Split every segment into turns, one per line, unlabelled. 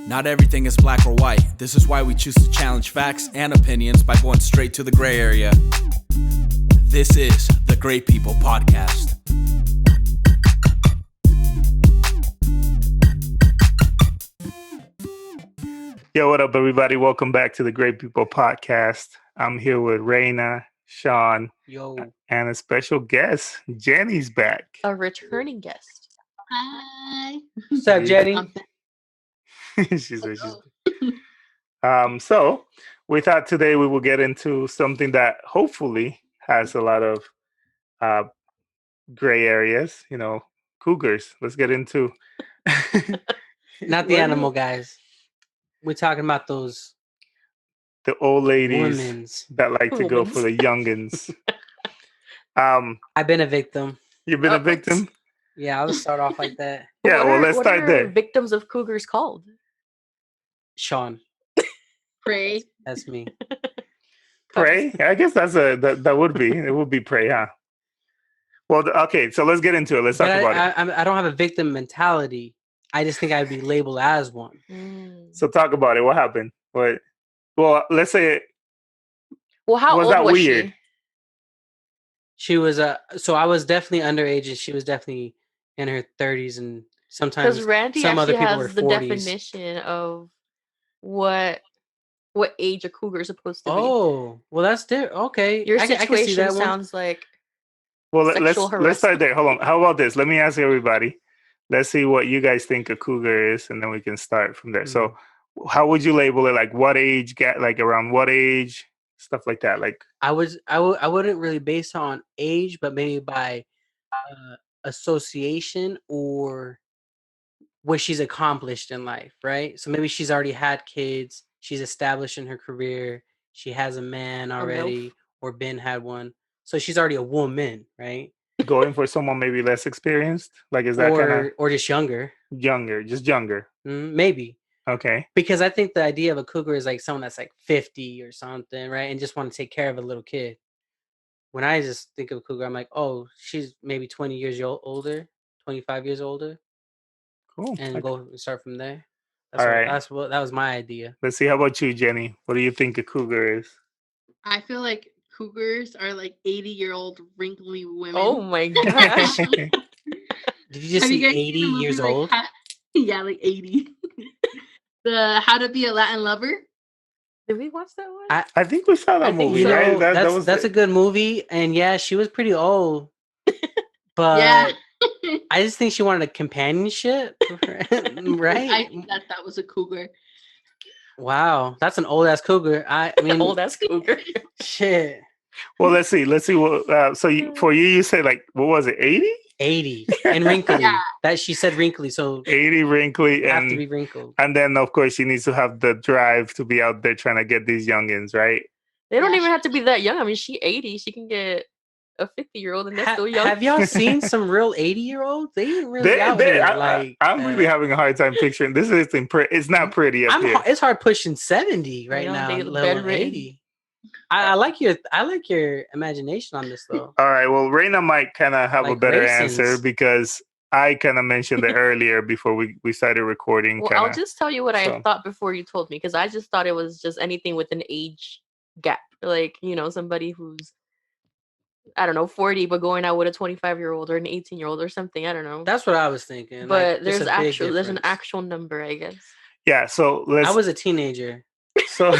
Not everything is black or white. This is why we choose to challenge facts and opinions by going straight to the gray area. This is the Great People Podcast.
Yo, what up, everybody? Welcome back to the Great People Podcast. I'm here with Raina, Sean, and a special guest. Jenny's back.
A returning guest.
Hi.
What's up, Jenny?
she's So we thought today we will get into something that hopefully has a lot of gray areas. You know, cougars. Let's get into
not the animal guys. We're talking about those
the old ladies
women's.
That like to go for the youngins.
I've been a victim.
You've been a victim?
Yeah, I'll start off like that.
Yeah, let's start there.
Victims of cougars called?
Sean.
Prey.
That's me.
Prey? I guess that would be. It would be prey, huh? Well, okay, so let's get into it. Let's talk about it.
I don't have a victim mentality. I just think I'd be labeled as one.
So talk about it. What happened? What? Well, let's say.
Well, how old was she?
She was so I was definitely underage, and she was definitely in her 30s, and sometimes
because Randy
some other people
has
were
the
40s.
definition of what age a cougar is supposed to be.
Oh, well, that's different. Okay,
your situation
I can see that
sounds
one.
like.
Well, let's start there. Hold on. How about this? Let me ask everybody. Let's see what you guys think a cougar is, and then we can start from there. Mm-hmm. So, how would you label it? Like, what age? Like around what age? Stuff like that. Like,
I wouldn't really base it on age, but maybe by association or what she's accomplished in life, right? So maybe she's already had kids, she's established in her career, she has a man already, or Ben had one, so she's already a woman, right?
Going for someone maybe less experienced, like is that kind of
or just younger,
just younger,
maybe.
Okay.
Because I think the idea of a cougar is like someone that's like 50 or something, right? And just want to take care of a little kid. When I just think of a cougar, I'm like, oh, she's maybe 20 years older, 25 years older.
Cool.
And go and start from there.
That
was my idea.
Let's see. How about you, Jenny? What do you think a cougar is?
I feel like cougars are like 80-year-old wrinkly women.
Oh my gosh.
Did you just say 80 years old?
Yeah, like 80. The How to Be a Latin Lover.
Did we watch that one?
I think we saw that movie, right?
That's a good movie, and yeah, she was pretty old. But yeah. I just think she wanted a companionship, right?
I think that was a cougar.
Wow, that's an old ass cougar. I mean,
old ass cougar.
Shit.
Well, let's see. What? For you say like what was it? 80?
80 and wrinkly. Yeah. That she said wrinkly, so
80 wrinkly
have to be wrinkled.
And then of course she needs to have the drive to be out there trying to get these youngins, right?
They don't even have to be that young. I mean, she 80. She can get a 50-year-old and they're still young.
Have y'all seen some real 80-year-olds? They ain't really out here.
I'm really having a hard time picturing. This is it's not pretty up here.
It's hard pushing 70 right now. Level 80. I like your imagination on this though.
All right, well, Raina might kind of have a better answer because I kind of mentioned it earlier before we started recording.
Well, I'll just tell you what I thought before you told me, because I just thought it was just anything with an age gap, like somebody who's 40 but going out with a 25-year-old or an 18-year-old or something. I don't know.
That's what I was thinking.
But there's an actual number, I guess.
Yeah. So
I was a teenager.
So.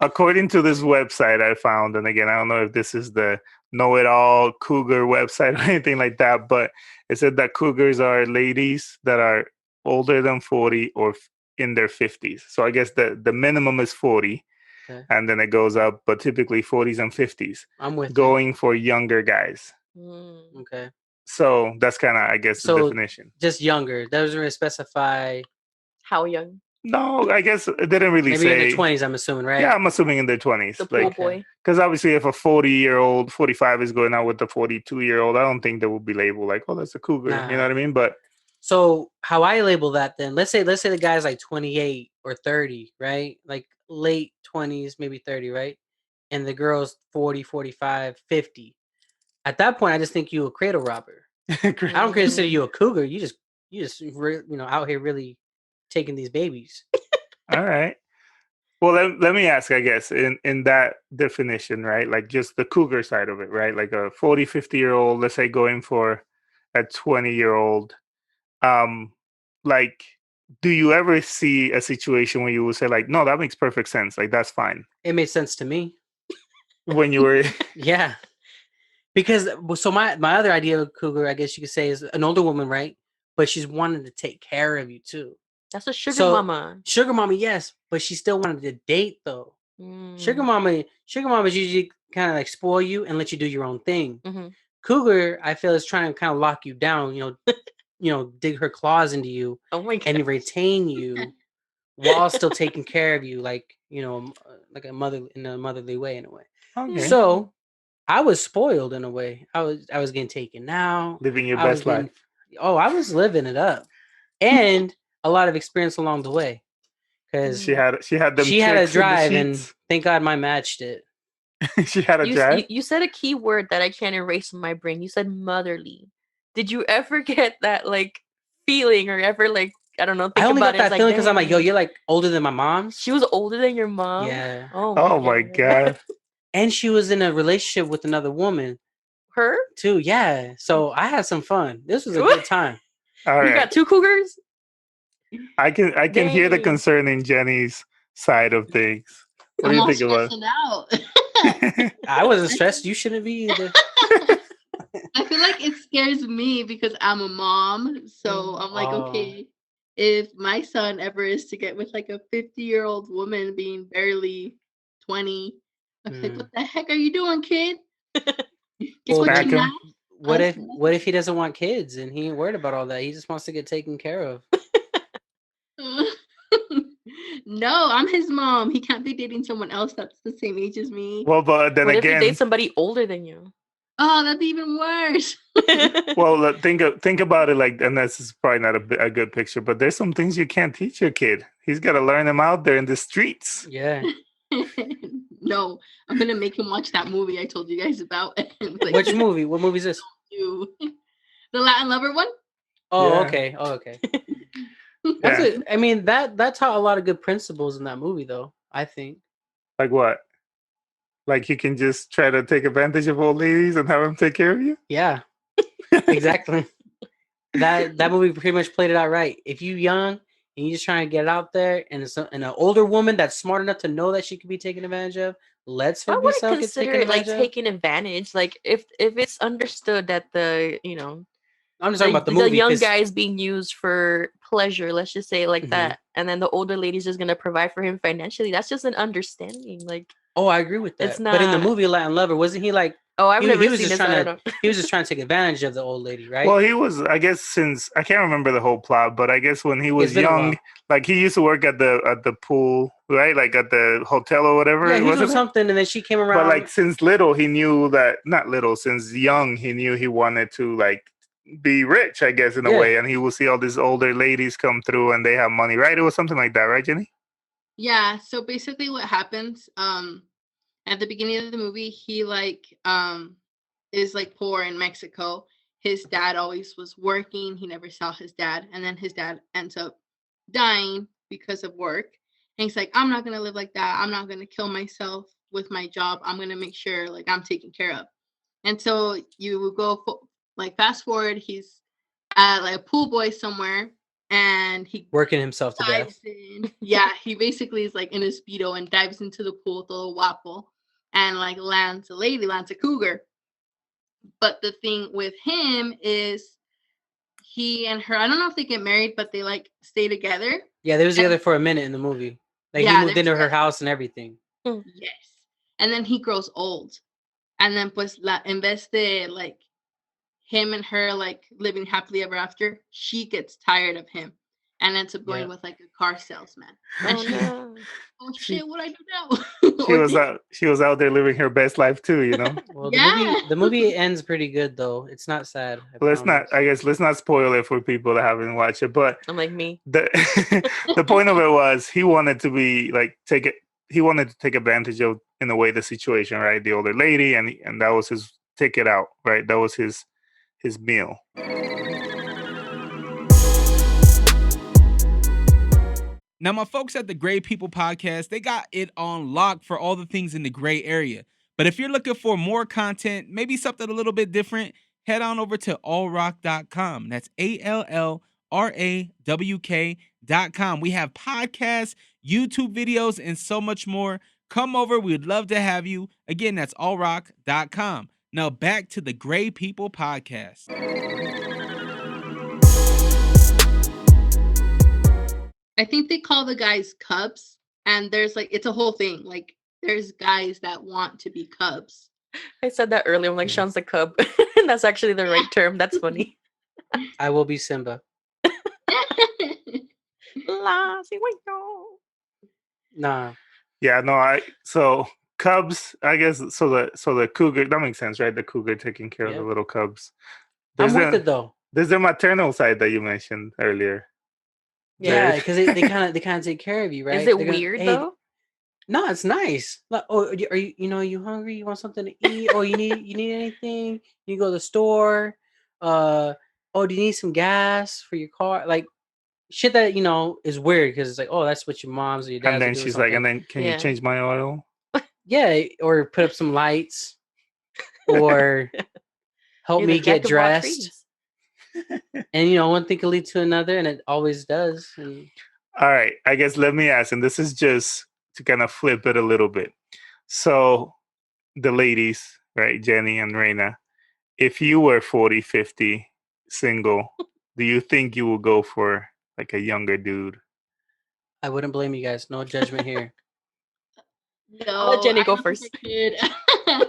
According to this website I found, and again, I don't know if this is the know-it-all cougar website or anything like that, but it said that cougars are ladies that are older than 40 or in their 50s. So I guess the minimum is 40, okay. And then it goes up, but typically 40s and 50s.
I'm with
going for younger guys.
Okay.
So that's kind of, I guess, the definition.
Just younger. That doesn't really specify
how young.
No, I guess it didn't really say.
Maybe in their 20s, I'm assuming, right?
Yeah, I'm assuming in their 20s.
The pool boy.
Because obviously if a 40-year-old, 45 is going out with a 42-year-old, I don't think they would be labeled like, oh, that's a cougar. Nah. You know what I mean? But
so how I label that then, let's say the guy's like 28 or 30, right? Like late 20s, maybe 30, right? And the girl's 40, 45, 50. At that point, I just think you a cradle robber. I don't consider you a cougar. You just out here really taking these babies.
All right. Well, let me ask, I guess, in that definition, right? Like just the cougar side of it, right? Like a 40, 50-year-old, let's say going for a 20-year-old. Like, do you ever see a situation where you would say like, no, that makes perfect sense. Like, that's fine.
It made sense to me.
When you were...
Yeah. Because, so my other idea of cougar, I guess you could say, is an older woman, right? But she's wanting to take care of you, too.
That's a sugar mama.
Sugar mama, yes. But she still wanted to date, though. Sugar mamas usually kind of like spoil you and let you do your own thing.
Mm-hmm.
Cougar, I feel, is trying to kind of lock you down, dig her claws into you and retain you while still taking care of you, like, like a mother in a motherly way, in a way.
Okay.
So I was spoiled in a way. I was getting taken out.
Living your best life.
I was living it up. And a lot of experience along the way. Because
she had
a drive, and thank God mine matched it.
She had a drive.
You said a key word that I can't erase from my brain. You said motherly. Did you ever get that like feeling, or ever like, I don't know?
I only got that feeling because I'm like, yo, you're like older than my mom.
She was older than your mom.
Yeah.
Oh my God.
And she was in a relationship with another woman.
Her
too. Yeah. So I had some fun. This was a good time.
All right.
You got two cougars.
I can hear the concern in Jenny's side of things. What do you think about
it?
I wasn't stressed. You shouldn't be either.
I feel like it scares me because I'm a mom. So I'm like, okay, if my son ever is to get with like a 50-year-old woman being barely 20, I'm like, what the heck are you doing, kid?
What if he doesn't want kids and he ain't worried about all that? He just wants to get taken care of.
No, I'm his mom. He can't be dating someone else that's the same age as me.
Well, but then
what
again,
if you date somebody older than you?
Oh, that'd be even worse.
Well, think about it like, and this is probably not a good picture, but there's some things you can't teach your kid. He's got to learn them out there in the streets.
Yeah.
No, I'm gonna make him watch that movie I told you guys about.
Like, which movie? What movie is this?
The Latin Lover one.
Oh, yeah. Okay. Oh, okay. I mean, that taught a lot of good principles in that movie, though. I think.
Like what? Like you can just try to take advantage of old ladies and have them take care of you?
Yeah, exactly. That movie pretty much played it out right. If you're young and you're just trying to get out there, and an older woman that's smart enough to know that she could be taken advantage of, lets her be taken advantage of.
Taking advantage. Like if it's understood that
I'm just talking about the movie.
The young guy is being used for pleasure, let's just say it like that. And then the older lady's just going to provide for him financially. That's just an understanding. Like,
oh, I agree with that.
It's not...
But in the movie Latin Lover, wasn't he like...
Oh, I've never seen this.
He was just trying to take advantage of the old lady, right?
Well, he was, I guess, since... I can't remember the whole plot, but I guess when he was young, like he used to work at the pool, right? Like at the hotel or whatever.
Yeah, he was doing something, and then she came around.
But like since little, he knew that... Not little, since young, he knew he wanted to like... be rich, I guess, in a way, and he will see all these older ladies come through and they have money, right? It was something like that, right, Jenny?
Yeah, so basically what happens at the beginning of the movie, he is like poor in Mexico. His dad always was working. He never saw his dad, and then his dad ends up dying because of work. And he's like, I'm not gonna live like that. I'm not gonna kill myself with my job. I'm gonna make sure like I'm taken care of. And so you go like fast forward, he's at like a pool boy somewhere, and he
working himself to death.
Yeah, he basically is like in a Speedo and dives into the pool with a little wapple, and like lands a cougar. But the thing with him is he and her, I don't know if they get married, but they like stay together.
Yeah, they was together for a minute in the movie. Like he moved into her house and everything.
Yes. And then he grows old. And then pues en vez de like him and her like living happily ever after, she gets tired of him and ends up going with like a car salesman. And oh shit, what I do now?
She was out there living her best life too, you know.
Well, the movie ends pretty good though. It's not sad.
Let's not spoil it for people that haven't watched it. But
I'm like me.
The point of it was he wanted to be like he wanted to take advantage of, in a way, the situation, right? The older lady, and that was his ticket out, right? That was his meal.
Now, my folks at the Gray People Podcast, they got it on lock for all the things in the gray area. But if you're looking for more content, maybe something a little bit different, head on over to allrock.com. That's ALLRAWK.com. We have podcasts, YouTube videos, and so much more. Come over. We'd love to have you. Again, that's allrock.com. Now back to the Gray People Podcast.
I think they call the guys cubs, and there's like, it's a whole thing. Like, there's guys that want to be cubs.
I said that earlier. I'm like, Sean's a cub. That's actually the right term. That's funny.
I will be Simba. Nah.
Yeah, no, so cubs, I guess. So the cougar, that makes sense, right? The cougar taking care of the little cubs.
I'm with it though.
There's the maternal side that you mentioned earlier.
Yeah, because they kind of take care of you, right?
Is it weird though?
No, it's nice. Like, oh, are you hungry? You want something to eat? Oh, you need anything? You go to the store. Oh, do you need some gas for your car? Like shit that is weird because it's like, oh, that's what your mom's or your dad's.
And then she's like, and then can you change my oil?
Yeah, or put up some lights, or help me get dressed. And one thing can lead to another, and it always does. And...
All right, I guess let me ask, and this is just to kind of flip it a little bit. So the ladies, right, Jenny and Reina, if you were 40, 50, single, do you think you will go for like a younger dude?
I wouldn't blame you guys. No judgment here.
No,
I'll let Jenny go first.
I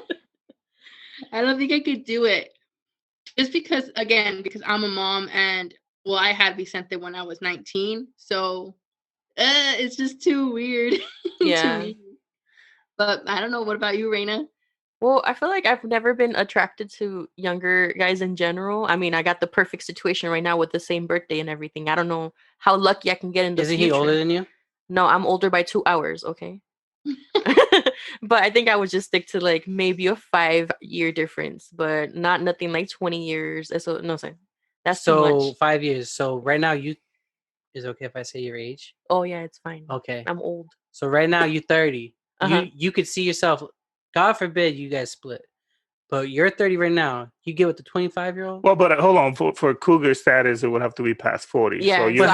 don't think I could do it. Just because I'm a mom, and I had Vicente when I was 19, so it's just too weird.
Yeah.
To me. But I don't know. What about you, Reina?
Well, I feel like I've never been attracted to younger guys in general. I mean, I got the perfect situation right now with the same birthday and everything. I don't know how lucky I can get in the future.
Isn't he older than you?
No, I'm older by 2 hours, okay? But I think I would just stick to like maybe a 5-year difference, but nothing like 20 years. So no, sorry. That's too much.
5 years. So right now is it okay if I say your age?
Oh yeah, it's fine.
Okay.
I'm old.
So right now you're 30.
Uh-huh.
You could see yourself, God forbid you guys split, but you're 30 right now. You get with the 25-year-old?
Well, but hold on. For cougar status, it would have to be past 40.
Yeah,
so you're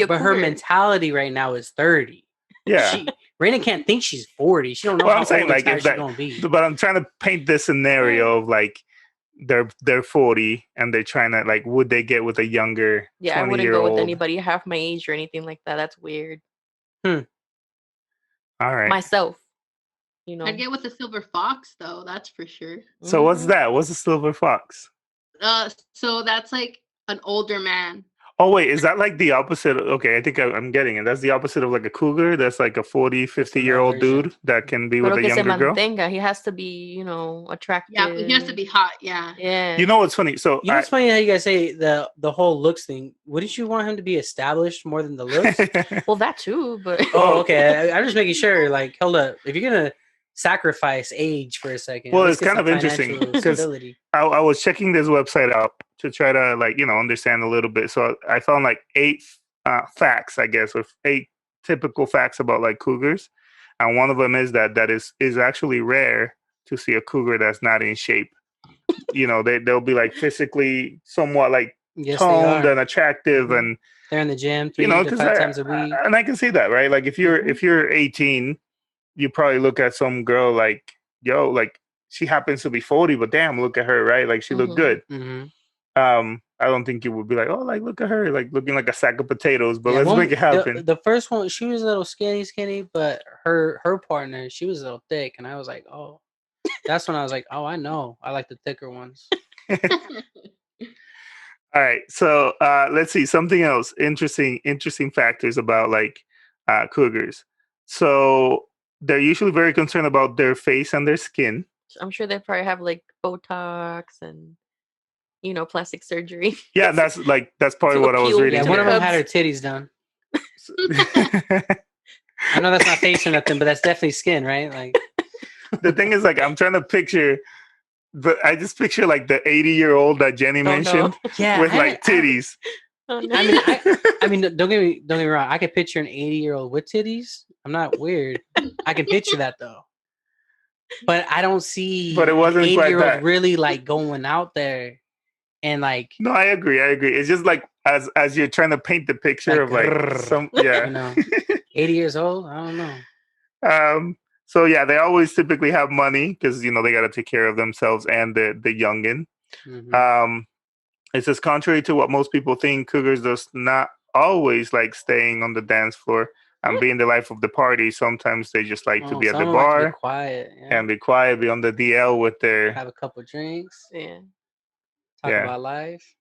but her mentality right now is 30.
Yeah.
Raina can't think she's 40. She don't know how
I'm saying,
old
like, if that,
gonna be.
But I'm trying to paint this scenario of like they're 40 and they're trying to like, would they get with a younger 20-year-old?
I wouldn't go with anybody half my age or anything like that. That's weird.
All right.
Myself,
I'd get with a silver fox though. That's for sure.
So what's that? What's a silver fox?
So that's like an older man.
Oh, wait, is that like the opposite? Okay, I think I'm getting it. That's the opposite of like a cougar. That's like a 40, 50-year-old dude that can be with a younger girl.
He has to be, attractive.
Yeah, he has to be hot. Yeah.
Yeah.
You know what's funny? So
it's funny how you guys say the whole looks thing. Wouldn't you want him to be established more than the looks?
Well, that too, but
oh, okay. I'm just making sure. Like, hold up. If you're gonna sacrifice age for a second,
well, it's kind of interesting because I was checking this website out to try to understand a little bit. So I found like 8 facts, I guess, with 8 typical facts about like cougars, and one of them is that is actually rare to see a cougar that's not in shape. They'll be like physically somewhat like toned and attractive, and
they're in the gym 3 to 5 times a week.
And I can see that, right? Like if you're 18, you probably look at some girl like, yo, like she happens to be 40, but damn, look at her, right? Like she looked good.
Mm-hmm.
I don't think you would be like, oh, like look at her, like looking like a sack of potatoes. But let's make it happen.
The first one, she was a little skinny, but her partner, she was a little thick, and I was like, oh, that's when I was like, oh, I know, I like the thicker ones.
All right, so let's see something else. Interesting factors about like cougars. So they're usually very concerned about their face and their skin.
I'm sure they probably have like Botox and plastic surgery.
Yeah, that's probably what I was reading.
Yeah, one of them had her titties done. I know that's not face or nothing, but that's definitely skin, right? Like
the thing is, like, I'm trying to picture, but I just picture like the 80-year-old that Jenny mentioned, with like titties.
Oh, no.
I mean, don't get me wrong. I could picture an 80-year-old with titties. I'm not weird. I can picture that though. But I don't see
But it
an
wasn't quite
80-year-old
that.
really like going out there and like,
No, I agree. It's just like as you're trying to paint the picture of like some, yeah.
you know, 80 years old. I don't know.
So yeah, they always typically have money because they got to take care of themselves and the youngin.
Mhm.
It says contrary to what most people think, Cougars does not always like staying on the dance floor and being the life of the party. Sometimes they just like to be at
Some
the
of them like to be
bar
quiet. Yeah.
and be quiet, be on the DL with their
Have a couple drinks.
Yeah.
Talk
Yeah.
about life.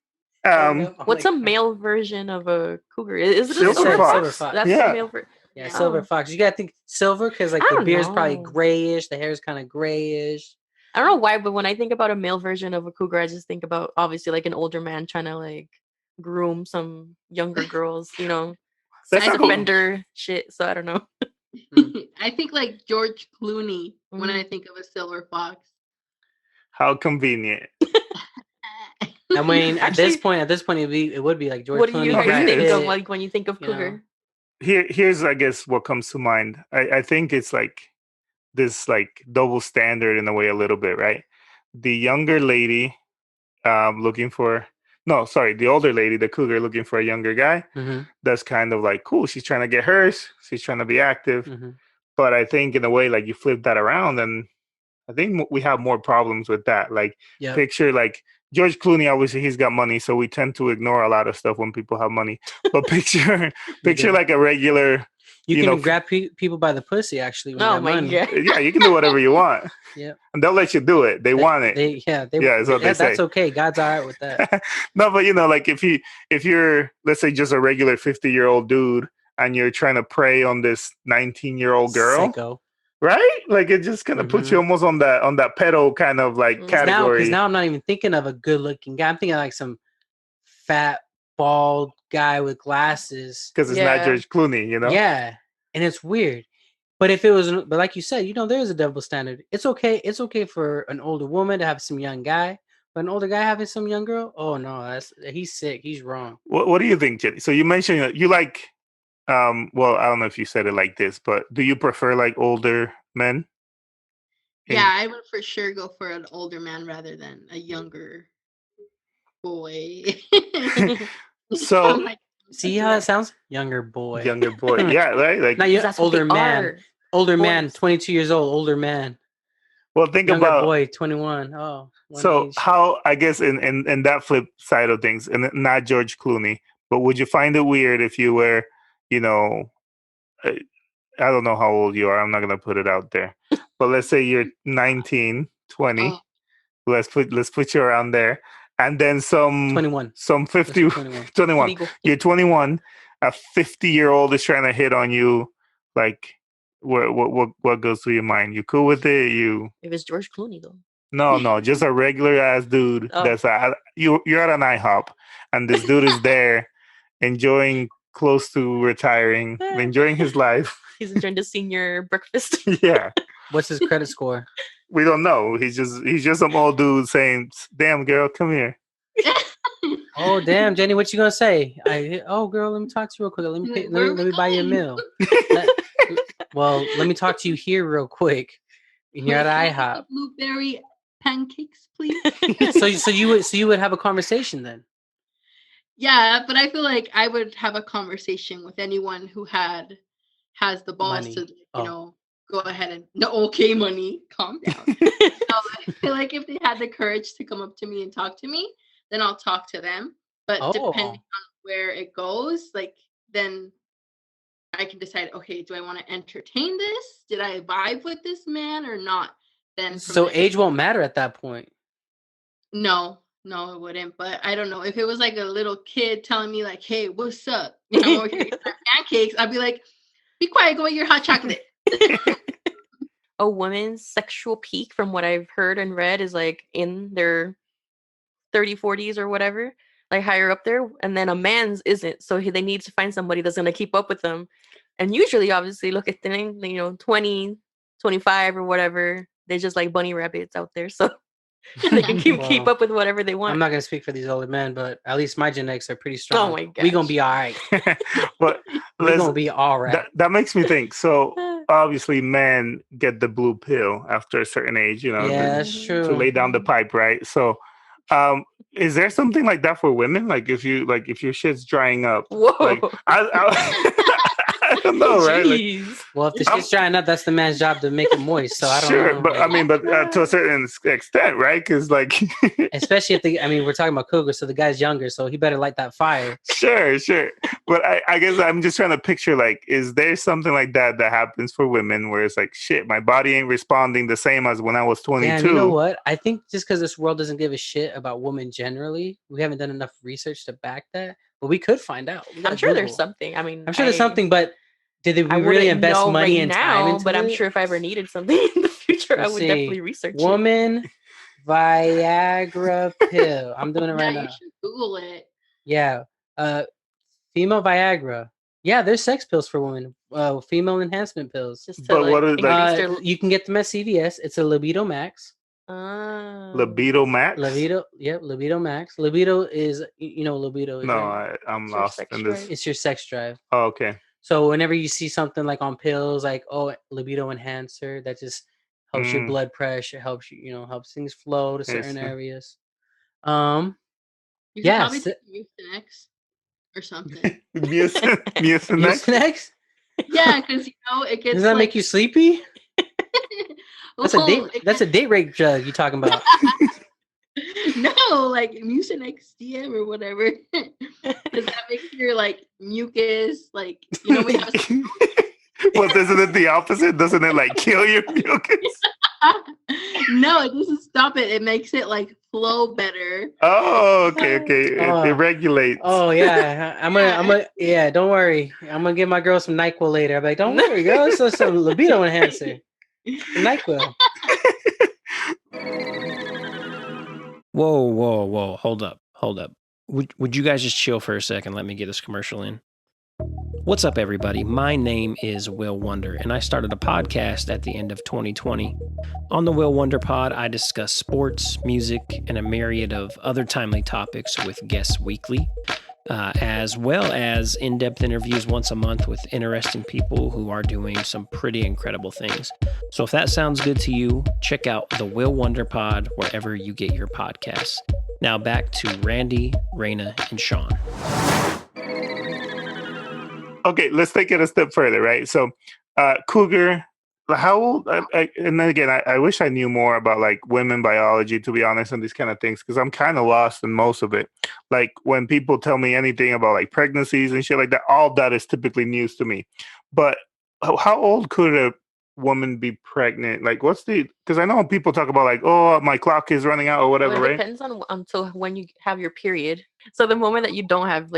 What's a male version of a cougar? Is it a
Silver
silver
fox.
fox?
Silver fox.
That's
Yeah.
the male version.
Yeah, silver fox. You gotta think silver because like
I
the
don't
beard's probably
know.
grayish, the hair's kind of grayish.
I don't know why, but when I think about a male version of a cougar, I just think about obviously like an older man trying to like groom some younger girls,
That's
sex
not cool.
offender shit. So I don't know.
I think like George Clooney when I
Mm.
think of a silver fox.
How convenient.
I mean, at this
Actually-
point, it would be like George
What do
Clooney.
you guys
Brad
think of
Pitt.
like when you think of
you know.
cougar?
Here's I guess what comes to mind. I think it's like this like double standard in a way a little bit, right? The younger lady looking for the older lady, the cougar looking for a younger guy.
Mhm.
That's kind of like cool. She's trying to get hers. She's trying to be active.
Mhm.
But I think in a way, like you flip that around, and I think we have more problems with that. Like
Yep.
picture like George Clooney, obviously he's got money, so we tend to ignore a lot of stuff when people have money. But picture
do.
like a regular.
You can
know,
grab people by the pussy actually when you
Oh
got
my
money.
god.
Yeah, you can do whatever you want.
Yep.
And they'll let you do it. They want it.
Yeah,
is what they say.
That's okay. God's all right with that.
No, but like if you're let's say just a regular 50-year-old dude and you're trying to prey on this 19-year-old girl,
Sicko.
right? Like it just kind of puts you almost on that pedo kind of like category.
Because now I'm not even thinking of a good-looking guy. I'm thinking of like some fat, bald guy with glasses.
Because it's not George Clooney,
Yeah, and it's weird. But if it was, but like you said, there is a double standard. It's okay. It's okay for an older woman to have some young guy, but an older guy having some young girl. Oh no, he's sick. He's wrong.
What do you think, Jenny? So you mentioned you like, well, I don't know if you said it like this, but do you prefer like older men?
Yeah, I would for sure go for an older man rather than a younger boy.
So
I'm like,
see how that sounds? Younger boy.
Yeah, right. Like
not yet.
That's what
Older
they
man.
are.
Older man.
Boys.
22 years old. Older man.
Well, think
Younger
about
boy. 21. Oh.
so
age.
how I guess in that flip side of things, and not George Clooney, but would you find it weird if you were, I don't know how old you are. I'm not gonna put it out there, but let's say you're 19, 20.
Oh.
Let's put you around there, and then some
21.
some 50, 21.
Legal.
You're 21. A 50-year-old is trying to hit on you. Like, what goes through your mind? You cool with it?
If it's George Clooney though.
No, just a regular ass dude.
Oh.
That's you're at an IHOP, and this dude is there, enjoying close to retiring, enjoying his life.
He's enjoying the senior breakfast.
Yeah.
What's his credit score?
We don't know. He's just some old dude saying, "Damn girl, come here."
Oh damn, Jenny, what you gonna say? Oh girl, let me talk to you real quick. Let me buy you a meal. Let me talk to you here real quick. And you're at IHOP.
Blueberry pancakes, please.
So you would have a conversation then?
Yeah, but I feel like I would have a conversation with anyone who has the balls
Money.
to go ahead and money, calm down. I feel like if they had the courage to come up to me and talk to me, then I'll talk to them. But depending on where it goes, like then I can decide, okay, do I want to entertain this? Did I vibe with this man or not? Then
so age won't matter at that point.
No, it wouldn't. But I don't know. If it was like a little kid telling me like, hey, what's up? I'm over here eating pancakes, I'd be like, be quiet, go eat your hot chocolate.
A woman's sexual peak, from what I've heard and read, is like in their 30s, 40s or whatever, like higher up there. And then a man's isn't. So they need to find somebody that's going to keep up with them. And usually, obviously, look at the 20, 25 or whatever. They're just like bunny rabbits out there. So They can keep
Well,
up with whatever they want.
I'm not gonna speak for these older men, but at least my genetics are pretty strong.
Oh my
We gonna
gosh.
be all right.
But
We gonna be all right.
that makes me think. So obviously, men get the blue pill after a certain age.
Yeah, that's
Mhm.
true.
to lay down the pipe, right? So, is there something like that for women? Like if your shit's drying up,
Whoa.
like I don't know, right? Like,
Jeez.
Well, if the shit's drying up, that's the man's job to make it moist. So I don't
sure,
know.
but I mean, to a certain extent, right? Because like,
Especially if we're talking about Cougar, so the guy's younger, so he better light that fire.
sure. But I guess I'm just trying to picture, like, is there something like that happens for women where it's like, shit, my body ain't responding the same as when I was 22?
And you know what? I think just because this world doesn't give a shit about women generally, we haven't done enough research to back that. But we could find out.
I'm sure there's something. I mean,
I'm sure there's something, but did we
I
really
wouldn't
invest
know
money
right
and
now,
time into
but I'm
it?
sure if I ever needed something in the future, I
Let's
would
see.
definitely research it.
Woman Viagra pill. I'm doing it right
Yeah,
now.
you should Google it.
Yeah. Female Viagra. Yeah, there's sex pills for women. Female enhancement pills.
Just to
But what is, like,
increase their
You can get them at CVS. It's a Libido Max.
libido max?
Libido Max. Libido is, libido is.
No,
right?
I'm
It's your
lost
sex
in this.
drive.
It's your sex drive.
Oh, okay.
So whenever you see something like on pills, like libido enhancer, that just helps your blood pressure, helps you, helps things flow to certain
see.
areas.
You could
Yes.
probably take Mucinex or something.
Mucinex?
Mucinex?
Yeah, because it gets.
Does that make you sleepy? That's a date.
Well,
That's a date rape drug you're talking about.
No, like Mucinex DM or whatever. Does that make your like mucus like we have
Well, isn't it the opposite? Doesn't it like kill your mucus?
No, it doesn't stop it. It makes it like flow better.
Oh, okay. It regulates.
Oh yeah, I'm gonna. Yeah, don't worry. I'm gonna give my girl some NyQuil later. I'm like, don't worry, girl. It's just some libido enhancer. NyQuil.
Whoa. Hold up. Would you guys just chill for a second? Let me get this commercial in. What's up, everybody? My name is Will Wonder, and I started a podcast at the end of 2020. On the Will Wonder Pod, I discuss sports, music, and a myriad of other timely topics with guests weekly, as well as in-depth interviews once a month with interesting people who are doing some pretty incredible things. So if that sounds good to you, check out the Will Wonder Pod wherever you get your podcasts. Now back to Randy, Raina, and Sean.
Okay, let's take it a step further, right? So, Cougar, how old? And then again, I wish I knew more about like women biology, to be honest, and these kind of things, because I'm kind of lost in most of it. Like when people tell me anything about like pregnancies and shit like that, all that is typically news to me. But how old could a woman be pregnant? Like, because I know people talk about like, oh, my clock is running out or whatever,
Well, it
right?
depends on until when you have your period. So the moment that you don't have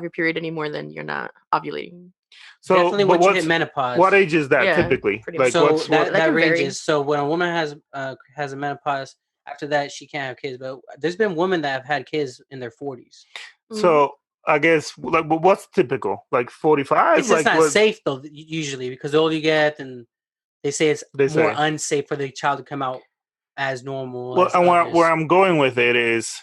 your period anymore, then you're not ovulating.
So,
definitely
but
once you hit menopause.
What age is that
Yeah,
typically?
pretty
Like,
much.
So
what?
that
can vary.
ranges. So when a woman has a menopause, after that she can't have kids. But there's been women that have had kids in their 40s.
So I guess like, but what's typical? Like 45?
It's just
like
not safe though, usually, because the older you get, and they say it's more unsafe for the child to come out as normal.
Well, and where I'm going with it is,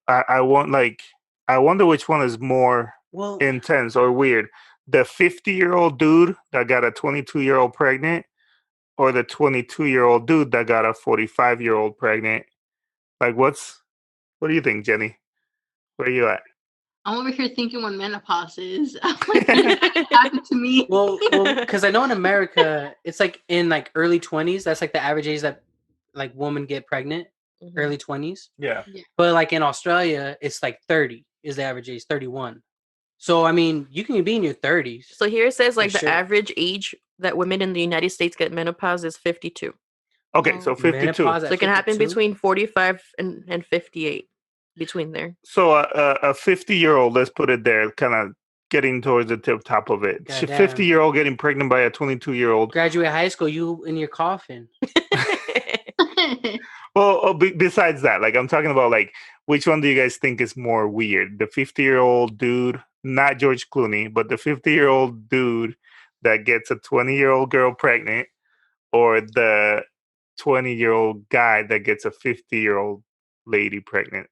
I wonder which one is more intense or weird. The 50-year-old dude that got a 22-year-old pregnant, or the 22-year-old dude that got a 45-year-old pregnant. Like, what do you think, Jenny? Where are you at?
I'm over here thinking when menopause is. I'm like, what happened to me?
Well, because I know in America, it's like in like early 20s. That's like the average age that like women get pregnant, early 20s.
Yeah.
But like in Australia, it's like 30 is the average age, 31. So, I mean, you can be in your 30s.
So here it says like the average age that women in the United States get menopause is 52.
Okay, so 52.
So it can happen between 45 and 58, between there.
So a 50-year-old, let's put it there, kind of getting towards the top of it. 50-year-old getting pregnant by a 22-year-old.
Graduate high school, you in your coffin.
Well, besides that, like I'm talking about, like, which one do you guys think is more weird? The 50-year-old dude, not George Clooney, but the 50-year-old dude that gets a 20-year-old girl pregnant, or the 20-year-old guy that gets a 50-year-old lady pregnant?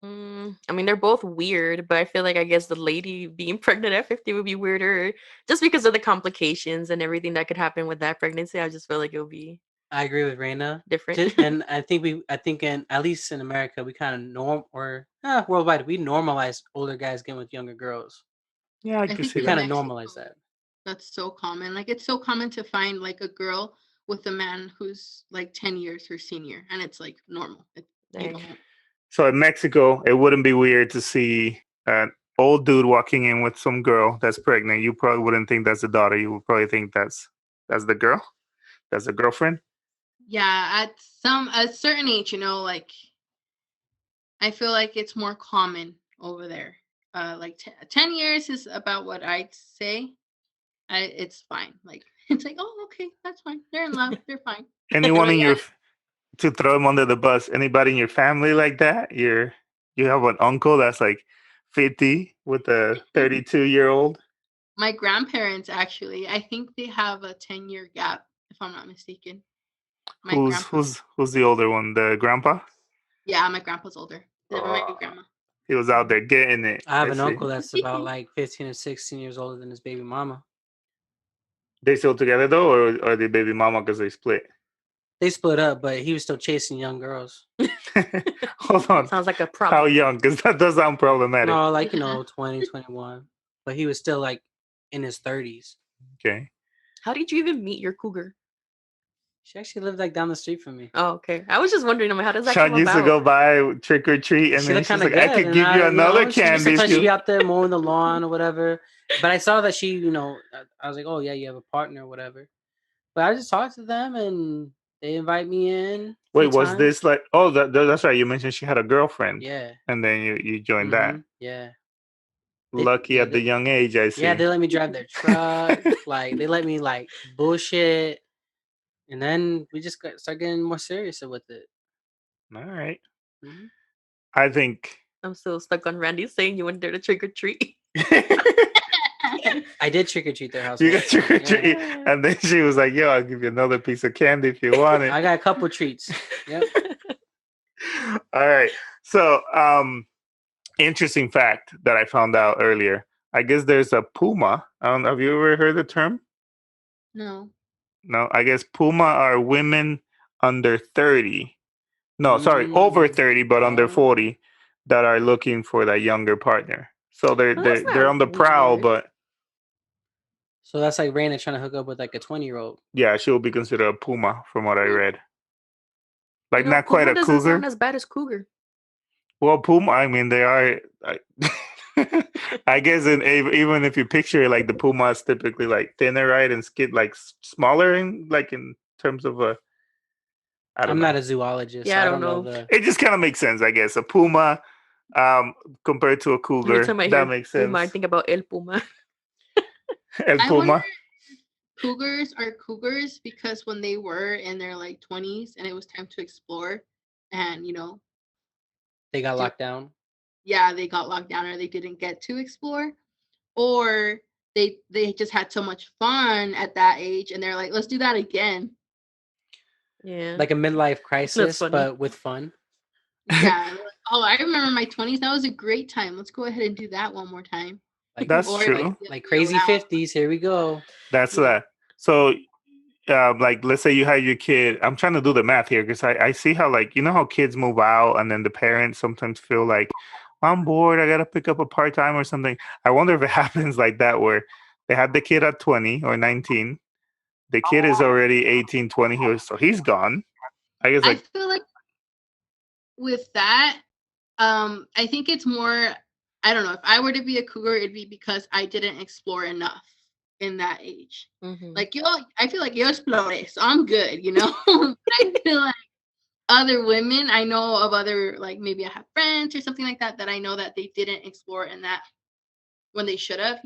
I mean, they're both weird, but I feel like I guess the lady being pregnant at 50 would be weirder just because of the complications and everything that could happen with that pregnancy. I just feel like it would be
I agree with Reina.
different.
And I think in at least in America, we kind of worldwide, we normalize older guys getting with younger girls.
Yeah, I
I
can
think
see
We
that.
kind of
Mexico,
normalize that.
That's so common. Like it's so common to find like a girl with a man who's like 10 years her senior, and it's like normal.
Dang.
So in Mexico, it wouldn't be weird to see an old dude walking in with some girl that's pregnant. You probably wouldn't think that's the daughter. You would probably think that's the girl. That's the girlfriend.
Yeah, at a certain age, like I feel like it's more common over there. Like 10 years is about what I'd say. It's fine. Like it's like, oh, okay, that's fine. They're in love. They're fine.
Anyone
But
in
yeah,
to throw him under the bus? Anybody in your family like that? You have an uncle that's like 50 with a 32-year-old.
my grandparents actually, I think they have a 10-year gap, if I'm not mistaken. My grandpa.
Who's the older one? The grandpa?
Yeah, my grandpa's older than my grandma.
He was out there getting it.
I have an
see.
uncle that's about like 15 or 16 years older than his baby mama.
They still together though, or the baby mama because they split?
They split up, but he was still chasing young girls.
Hold on.
Sounds like a
How
problem.
young? Because that does sound problematic.
No, like 20, 21. But he was still like in his 30s.
Okay.
How did you even meet your cougar?
She actually lived like down the street from me.
Oh, okay. I was just wondering, how does that
Sean
come
used
about?
to go by trick or treat, and
She
then
looked
she's
kind of
like,
good.
"I could give you another candy."
Sometimes
if
she'd be
you...
out there mowing the lawn or whatever. But I saw that she, I was like, oh yeah, you have a partner or whatever. But I just talked to them and they invite me in.
Wait, was this like? Oh, that's right. You mentioned she had a girlfriend.
Yeah.
And then you joined that.
Yeah.
Lucky at the young age, I see.
Yeah, they let me drive their truck. Like they let me like bullshit, and then we just start getting more serious with it.
All right.
Mm-hmm.
I think
I'm still stuck on Randy saying you went there to trick or treat.
I did trick or treat their house.
You got trick or treat, and then she was like, "Yo, I'll give you another piece of candy if you want it."
I got a couple treats. Yep.
All right. So, interesting fact that I found out earlier. I guess there's a puma. I don't know. Have you ever heard the term?
No.
No. I guess puma are women under 30. No, sorry, over 30, but under 40 that are looking for that younger partner. So they're on the prowl, but.
So that's like Raina trying to hook up with like a 20-year-old.
Yeah, she'll be considered a puma from what I read. Like not
Puma
quite a
doesn't
cougar.
sound as bad as cougar.
Well, puma. I mean, they are. I guess even if you picture it, like the puma is typically like thinner, right, and skin like smaller in terms of a.
I'm not a zoologist.
Yeah,
so
I don't know.
It just kind of makes sense, I guess. A puma, compared to a cougar, that makes sense.
Puma, I think about El Puma.
El Puma.
Cougars are cougars because when they were in their like 20s and it was time to explore, and
they got locked down.
Yeah, they got locked down, or they didn't get to explore, or they just had so much fun at that age, and they're like, let's do that again.
Yeah,
like a midlife crisis, but with fun.
Yeah. Oh, I remember my 20s. That was a great time. Let's go ahead and do that one more time.
That's true.
Like crazy 50s. Here we go.
That's that. So, like, let's say you had your kid. I'm trying to do the math here because I see how, like, how kids move out and then the parents sometimes feel like, I'm bored. I got to pick up a part-time or something. I wonder if it happens like that where they had the kid at 20 or 19. The kid is already 18, 20. So he's gone. I guess
I feel like with that, I think it's more, I don't know. If I were to be a cougar, it'd be because I didn't explore enough in that age.
Mm-hmm.
Like, I feel like yo exploré, so I'm good, I feel like other women, I know of other, like, maybe I have friends or something like that I know that they didn't explore in that when they should have,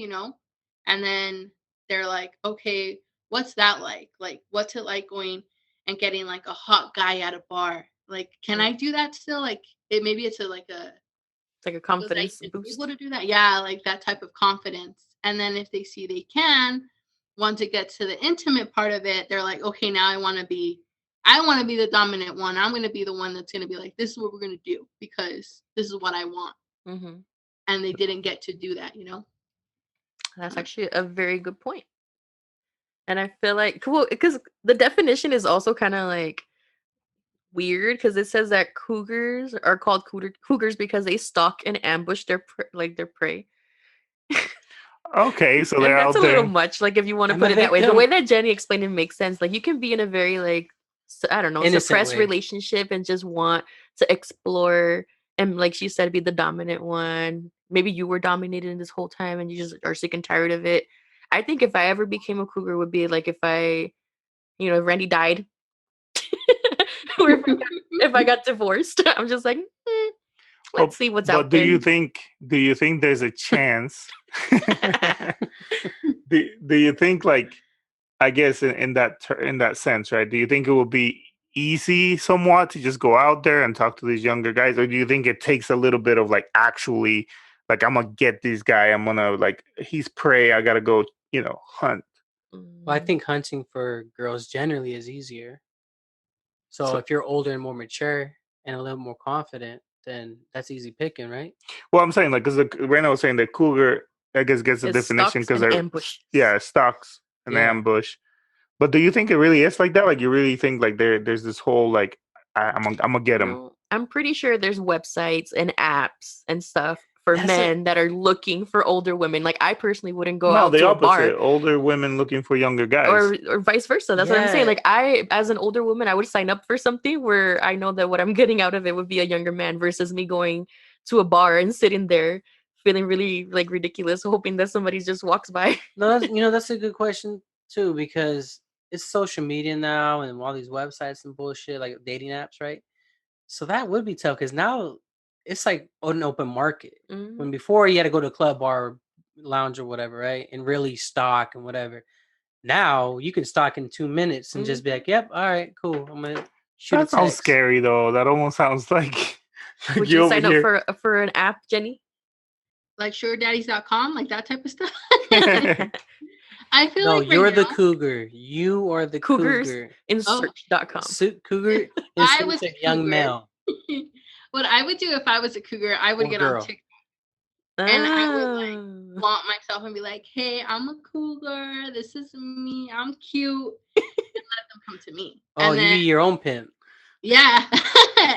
and then they're like, okay, what's that like? Like, what's it like going and getting like a hot guy at a bar? Like, can I do that still? Like, maybe it's like a
confidence boost.
Able to do that, yeah, like that type of confidence. And then if they see they can, once it gets to the intimate part of it, they're like, okay, now I want to be I want to be the dominant one. I'm going to be the one that's going to be like, this is what we're going to do because this is what I want.
Mm-hmm.
And they didn't get to do that, you know?
That's actually a very good point. And I feel like, cool, because the definition is also kind of like weird because it says that cougars are called cougars because they stalk and ambush their prey.
Okay, so they're
And that's
out
a little
there.
much, like if you want to
I'm
put
a
it that way. The
victim.
way that Jenny explained it makes sense. Like you can be in a very like I don't know,
Innocent
suppressed
way.
relationship and just want to explore and like she said, be the dominant one. Maybe you were dominated this whole time and you just are sick and tired of it. I think if I ever became a cougar would be like if if Randy died. Or if I got divorced. I'm just like, let's see what's out
But
there.
do you think there's a chance? do you think, like, I guess in that sense, right? Do you think it will be easy somewhat to just go out there and talk to these younger guys, or do you think it takes a little bit of like actually, like, I'm gonna get this guy, I'm gonna, like, he's prey, I gotta go, hunt.
Well, I think hunting for girls generally is easier. So if you're older and more mature and a little more confident, then that's easy picking, right?
Well, I'm saying, like, because Rena was saying that cougar, I guess, gets the
It
definition
stalks
because
and
they're
ambushes.
stalks and
Yeah.
ambush. But do you think it really is like that? Like, you really think like there's this whole like I'm gonna get him?
No, I'm pretty sure there's websites and apps and stuff for
That's
men that are looking for older women. Like I personally wouldn't go
No,
out
the
to a
opposite.
bar
Older women looking for younger guys.
or vice versa. That's what I'm saying.
Yeah.
Like I, as an older woman, I would sign up for something where I know that what I'm getting out of it would be a younger man versus me going to a bar and sitting there feeling really like ridiculous, hoping that somebody just walks by.
No, that's a good question too, because it's social media now and all these websites and bullshit like dating apps, right? So that would be tough because now it's like an open market.
Mhm.
When before you had to go to a club, bar, lounge, or whatever, right, and really stalk and whatever. Now you can stalk in 2 minutes and just be like, "Yep, all right, cool. I'm gonna shoot
That
a
sounds
text."
scary though. That almost sounds like
Would
you
you
over
sign
here.
up for an app, Jenny?
Like sugardaddies.com, like that type of stuff. I feel
No,
like
you're
right
the
now,
cougar. You are the
Cougars
cougar.
in
Oh.
search.com.
Cougar
if
in
I
search
was
of
a
young
cougar,
male
what I would do if I was a cougar, I would
or
get on
girl.
TikTok and I would like
Ah.
flaunt myself and be like, "Hey, I'm a cougar. This is me. I'm cute," and let them come to me.
Oh,
And
you be
then
your own pimp.
yeah,